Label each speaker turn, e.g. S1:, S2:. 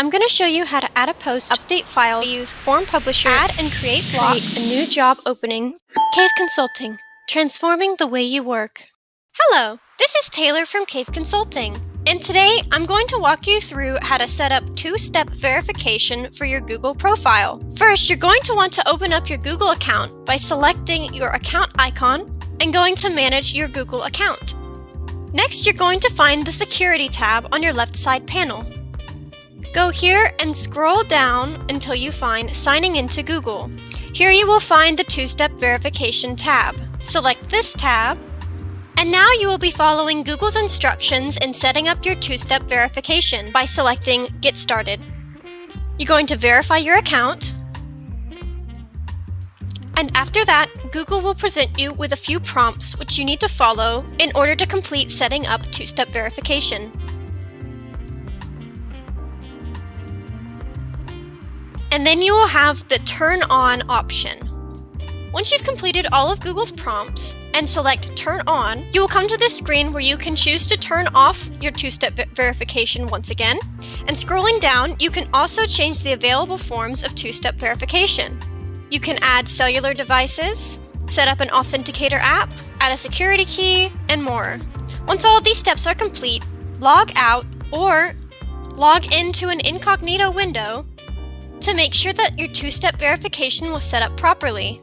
S1: I'm going to show you how to add a post, update files, use Form Publisher, add and create blocks, a new job opening. Cave Consulting, transforming the way you work. Hello, this is Taylor from Cave Consulting, and today I'm going to walk you through how to set up two-step verification for your Google profile. First, you're going to want to open up your Google account by selecting your account icon and going to manage your Google account. Next, you're going to find the Security tab on your left side panel. Go here and scroll down until you find Signing into Google. Here you will find the two-step verification tab. Select this tab, and now you will be following Google's instructions in setting up your two-step verification by selecting Get Started. You're going to verify your account, and after that, Google will present you with a few prompts which you need to follow in order to complete setting up two-step verification. And then you will have the Turn On option. Once you've completed all of Google's prompts and select Turn On, you will come to this screen where you can choose to turn off your two-step verification once again. And scrolling down, you can also change the available forms of two-step verification. You can add cellular devices, set up an authenticator app, add a security key, and more. Once all of these steps are complete, log out or log into an incognito window to make sure that your two-step verification was set up properly.